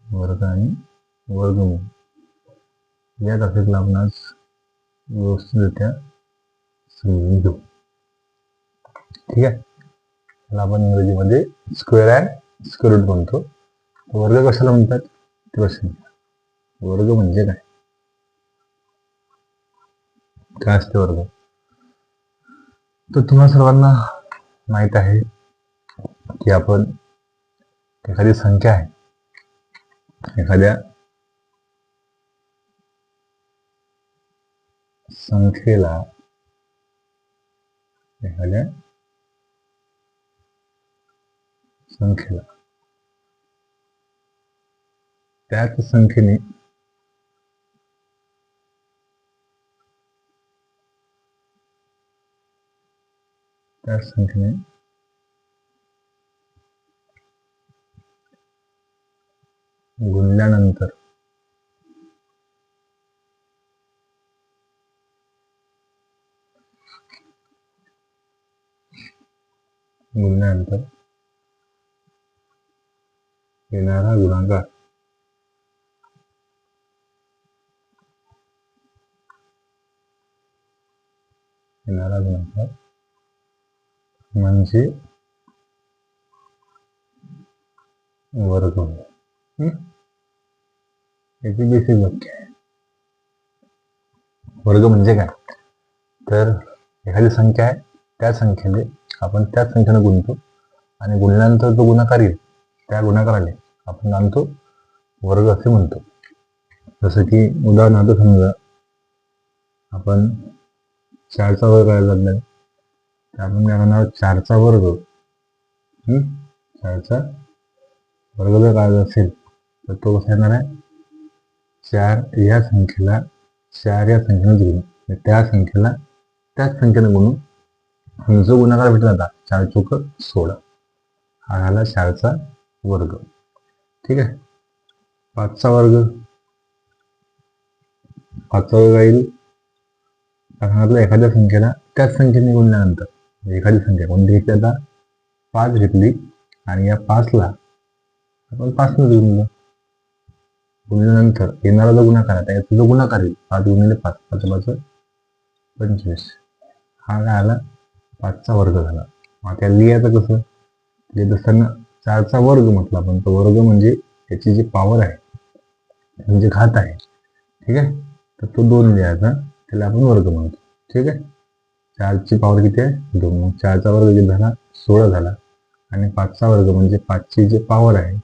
वर्ग आणि वर्गमूळ या टॉपिकला आपण आज व्यवस्थितरित्या समजून घेऊ. ठीक आहे. त्याला आपण इंग्रजीमध्ये स्क्वेअर अँड स्क्वेअर रूट म्हणतो. वर्ग कशाला म्हणतात ते प्रश्न. वर्ग म्हणजे काय, काय असते वर्ग? तर तुम्हाला सर्वांना माहित आहे की आपण एखादी संख्या आहे, एखाद्या संख्येला त्याच संख्येने गुणल्यानंतर येणारा गुणाकार म्हणजे वर्ग. याची बेसिक व्याख्या आहे. वर्ग म्हणजे काय, तर एखादी संख्या आहे, त्या संख्येने आपण त्याच संख्येने गुणतो आणि गुणल्यानंतर जो गुणाकार येईल त्या गुणाकाराने आपण आणतो वर्ग असे म्हणतो. जसं की उदाहरणार्थ समजा आपण 4चा वर्ग करायचा आपल्याला, तर आपण काय करणार, 4चा वर्ग 4चा वर्ग जर करायचा असेल तर तो कसा येणार आहे, 4 या संख्येला 4 या संख्येने गुणू, त्या संख्येला त्याच संख्येने गुणून जो गुणाकार भेटला होता 4 चौक 16, हा झाला 4चा वर्ग. ठीक आहे. 5चा वर्ग येईल एखाद्या संख्येला त्याच संख्येने गुणल्यानंतर, एखादी संख्या कोणती घेतली, आता 5 घेतली आणि या 5ला आपण 5 ने गुणलं, गुणल्यानंतर येणारा जो गुणाकार आहे त्याचा जो गुणाकार येईल 5 गुणिले 5, 5 5 25, हा काय आला 5चा वर्ग झाला. मग त्या लिहायचं कसं, लिहित असताना 4चा वर्ग म्हटला आपण, तो वर्ग म्हणजे त्याची जी पॉवर आहे म्हणजे घात आहे. ठीक आहे. तर तो 2 लिहायचा, त्याला आपण वर्ग म्हणतो. ठीक आहे. 4ची पॉवर किती आहे, 2. मग 4चा वर्ग किती झाला, 16 झाला. आणि 5चा वर्ग म्हणजे 5ची जी पॉवर आहे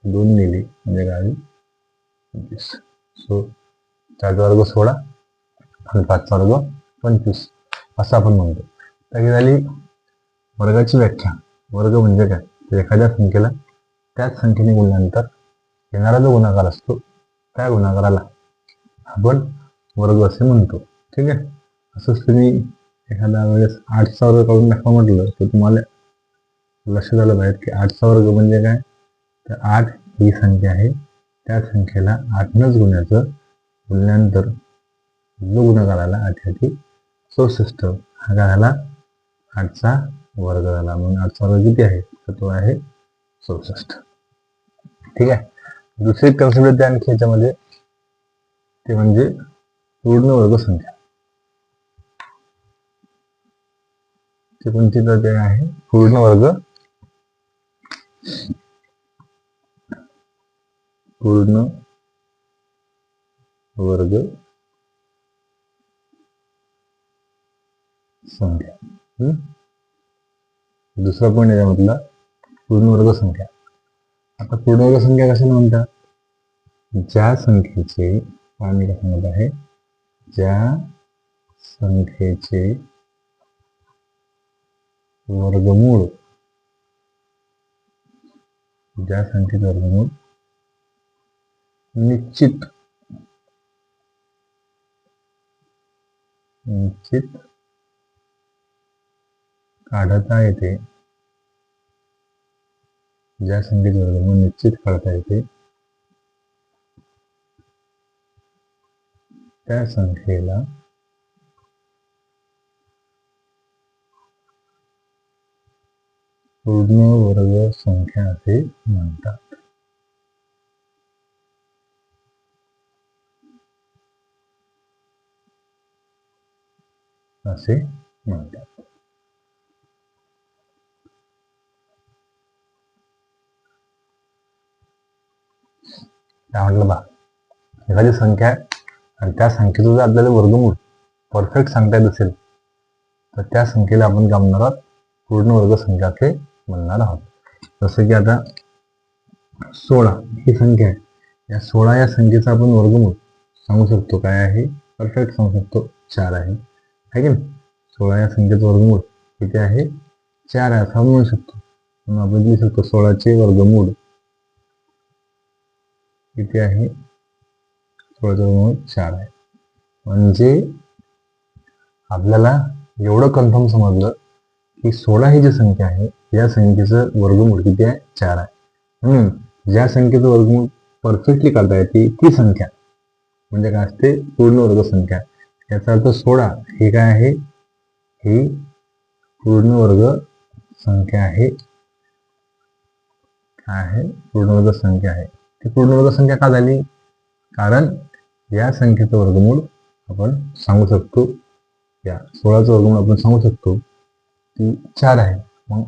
2 लिहिली म्हणजे काय, 25. सो 4चा वर्ग 16 आणि 5चा वर्ग 25 असं आपण म्हणतो. तर ही झाली वर्गाची व्याख्या. वर्ग म्हणजे काय, तर एखाद्या संख्येला त्याच संख्येने गुणल्यानंतर येणारा जो गुणाकार असतो त्या गुणाकाराला आपण वर्ग असे म्हणतो. ठीक आहे. असंच तुम्ही एखाद्या वेळेस 8चा वर्ग काढून दाखवा म्हटलं तर तुम्हाला लक्षात आलं पाहिजे की 8चा वर्ग म्हणजे काय, तर 8 ही संख्या आहे, त्या संख्येला 8नंच गुणल्यानंतर जो गुणाकार आला 8 64, हा काय झाला 8चा वर्ग झाला. म्हणून 8चा वर्ग किती आहे, तर तो आहे 64. ठीक आहे. दुसरी कन्सेप्ट येते आणखी याच्यामध्ये, ते म्हणजे पूर्ण वर्ग संख्या. ते कोणती तर ते आहे पूर्ण वर्ग संख्या. दुसरा पॉईंट याच्यामधला पूर्ण वर्ग संख्या. आता पूर्ण वर्ग संख्या कशाला म्हणतात, ज्या संख्येचे, आम्ही काय सांगत आहे, ज्या संख्येचे वर्गमूळ निश्चित काढता येते, ज्या संख्येचे वर्गमूळ निश्चित काढता येते त्या संख्येला पूर्ण वर्ग संख्या असे म्हणतात. असे म्हणतात. काय म्हटलं बा, एखादी संख्या आहे आणि त्या संख्येचं जर आपल्याला वर्गमूळ परफेक्ट सांगता येत असेल तर त्या संख्येला आपण काय म्हणणार आहोत, पूर्ण वर्ग संख्या असे म्हणणार आहोत. जसं की आता 16 ही संख्या आहे, या 16 या संख्येचा आपण वर्गमूळ सांगू शकतो काय आहे, परफेक्ट सांगू शकतो 4 आहे की नाही. 16 या संख्येचं वर्गमूळ किती आहे, 4 आहे असं आपण म्हणू शकतो. म्हणून आपण लिहू शकतो 16चे वर्गमूळ किती आहे, 16चे वर्गमूळ 4 आहे. म्हणजे आपल्याला एवढं कन्फर्म समजलं की 16 ही जी संख्या आहे या संख्येचं वर्गमूळ किती आहे, 4 आहे. म्हणून ज्या संख्येचं वर्गमूळ परफेक्टली काढता येते ती संख्या म्हणजे काय असते, पूर्ण वर्ग संख्या. याचा अर्थ 16 हे काय आहे, ही पूर्ण वर्ग संख्या आहे. काय आहे, पूर्ण वर्ग संख्या आहे. ती पूर्ण वर्ग संख्या का झाली, कारण या संख्येचं वर्गमूळ आपण सांगू शकतो, या 16चं वर्गमूळ आपण सांगू शकतो ती 4 आहे. मग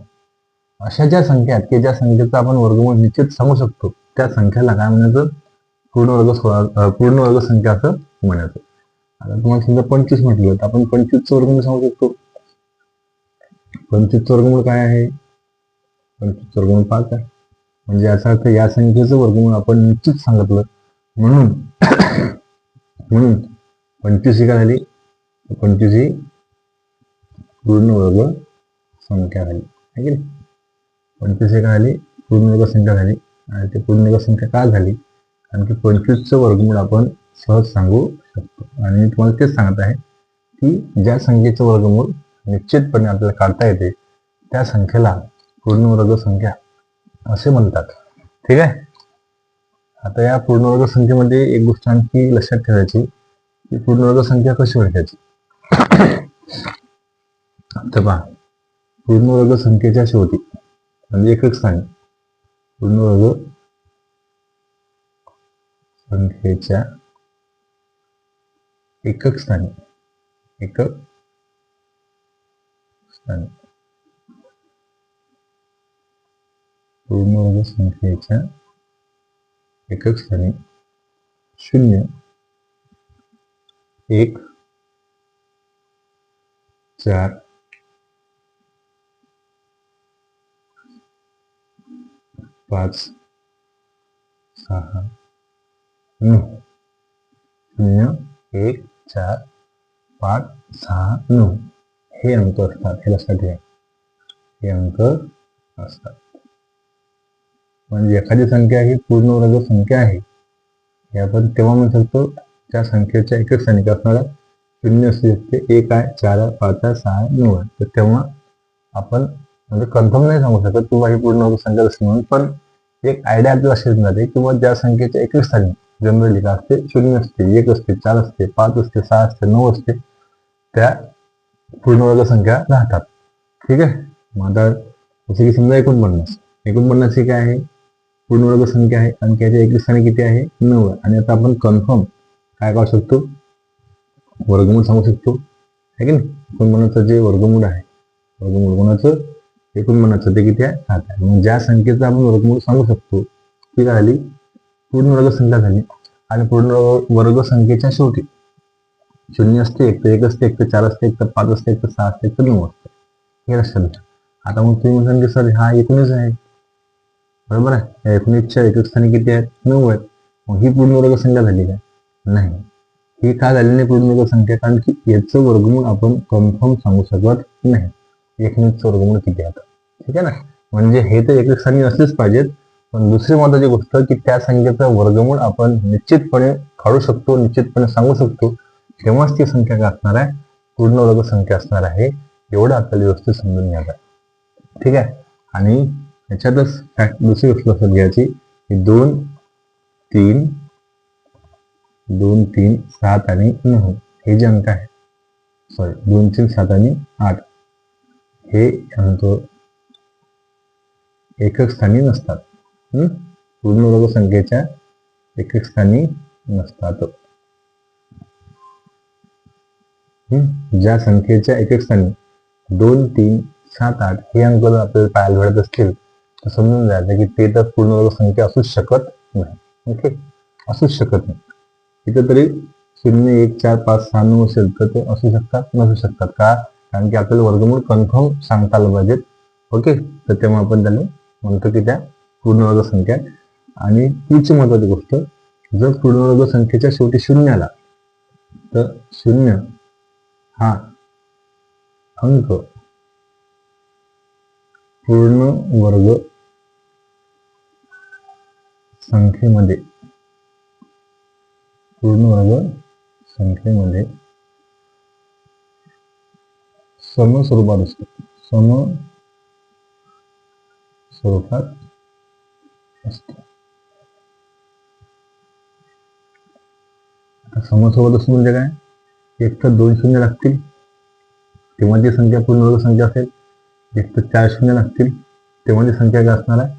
अशा ज्या संख्या आहेत की ज्या संख्येचा आपण वर्गमूळ निश्चित सांगू शकतो त्या संख्याला काय म्हणायचं, पूर्ण वर्ग संख्या असं म्हणायचं. आता तुम्हाला समजा 25 म्हटलं तर आपण 25चं वर्गमूळ सांगू शकतो. 25चं वर्गमूळ काय आहे, 25चं वर्गमूळ 5 आहे. म्हणजे याचा अर्थ या संख्येचं वर्गमूळ आपण निश्चित सांगितलं, म्हणून 25 ही काय झाली, 25 ही पूर्ण वर्ग संख्या झाली आहे की नाही. 25 ही काय झाली, पूर्ण वर्ग संख्या झाली. आणि ते पूर्ण वर्ग संख्या का झाली, कारण की 25चं वर्गमूळ आपण सहज सांगू शकतो. आणि मी तुम्हाला तेच सांगत आहे की ज्या संख्येचं वर्गमूळ निश्चितपणे आपल्याला काढता येते त्या संख्येला पूर्ण वर्ग संख्या असे म्हणतात. ठीक आहे. आता या पूर्ण वर्ग संख्येमध्ये एक गोष्ट आणखी लक्षात ठेवायची की पूर्ण वर्ग संख्या कशी ओळखायची. तर पहा, पूर्ण वर्ग संख्येच्या शेवटी म्हणजे एकक स्थानी, पूर्ण वर्ग संख्येच्या एकक स्थानी पूर्ण वर्ग संख्येच्या एकक स्थानी 0, 1, 4, 5, 6, 9, 0, 1, 4, 5, 6, 9 हे अंक असतात. हे लक्षात घ्या, हे अंक असतात. म्हणजे एखादी संख्या ही पूर्ण वर्ग संख्या आहे हे आपण तेव्हा म्हणू शकतो त्या संख्येच्या एकक स्थानी असणारा 0 असू शकते, 1 आहे, 4 आहे, 5 आहे, 6 आहे, 9 आहे. तर तेव्हा आपण म्हणजे कन्फर्म नाही सांगू शकत किंवा ही पूर्ण वर्ग संख्या असते म्हणून, पण एक आयडिया आपल्या लक्षात जाते किंवा ज्या संख्येच्या एकक स्थानी जनरली काय असते, 0 असते, 1 असते, 4 असते, 5 असते, 6 असते, 9 असते, त्या पूर्ण वर्ग संख्या राहतात. ठीक आहे. मग आता जसे की समजा 49 ही काय आहे, पूर्ण वर्ग संख्या आहे आणि त्याच्या एकक स्थानी किती आहे, 9 आहे. आणि आता आपण कन्फर्म काय करू शकतो, वर्गमूळ सांगू शकतो आहे की नाही. 49चं जे वर्गमूळ आहे, वर्गमूळ कोणाचं, 49चं ते किती आहे, 7 आहे. मग ज्या संख्येचा आपण वर्गमूळ सांगू शकतो ती काय झाली, पूर्ण वर्ग संख्या झाली. आणि पूर्ण वर्ग संख्येच्या शेवटी 0 असते, 1 तर 1 असते, 1 तर 4 असते, 1 तर 5 असते, 1 तर 6 असते, 1 तर 9 असते. हे लक्षात घ्या. आता मग तुम्ही म्हणाल की सर हा 19 आहे, बरोबर आहे. या 19च्या एकक स्थानी किती आहेत, 9 आहेत. मग ही पूर्ण वर्ग संख्या झाली काय, नाही. ही का झाली नाही पूर्ण वर्ग संख्या, कारण की याचं वर्गमूळ आपण कन्फर्म सांगू शकत नाही. 19चं वर्गमूळ किती आहे. ठीक आहे ना. म्हणजे हे तर एकक स्थानी असलेच पाहिजेत, पण दुसरी महत्वाची गोष्ट की त्या संख्येचं वर्गमूळ आपण निश्चितपणे काढू शकतो, निश्चितपणे सांगू शकतो, तेव्हाच ती संख्या काय असणार आहे, पूर्ण वर्ग संख्या असणार आहे. एवढं आपल्याला व्यवस्थित समजून घ्यायचं आहे. ठीक आहे. आणि याच्यातच दुसरी गोष्ट लक्षात घ्यायची की 2, 3, 7 आणि 9 हे जे अंक आहे, 2, 3, 7 आणि 8 हे अंक एकक स्थानी नसतात. पूर्णवर्ग संख्येच्या एकक स्थानी नसतात. ज्या संख्येच्या एकक स्थानी 2, 3, 7, 8 हे अंक जर आपल्याला पाहायला मिळत असतील तर समजून जायचं की ते तर पूर्णवर्ग संख्या असूच शकत नाही. ओके, असूच शकत नाही. इथं तरी 0, 1, 4, 5, 6, 9 असेल तर ते असू शकतात नसू शकतात. का? कारण की आपल्याला वर्गमूळ कन्फर्म सांगता आलं पाहिजेत. ओके, तर तेव्हा आपण त्याला म्हणतो की त्या पूर्णवर्ग संख्या. आणि पुढची महत्वाची गोष्ट, जर पूर्णवर्ग संख्येच्या शेवटी 0 आला तर 0 हा अंक पूर्णवर्ग संख्येमध्ये सम स्वरूपात असतो. समस्वरूपात असतो म्हणजे काय? एक तर 2 शून्य लागतील तेव्हा ती संख्या पूर्णवर्ग संख्या असेल. एक तर 4 शून्य लागतील तेव्हा ती संख्या काय असणार आहे?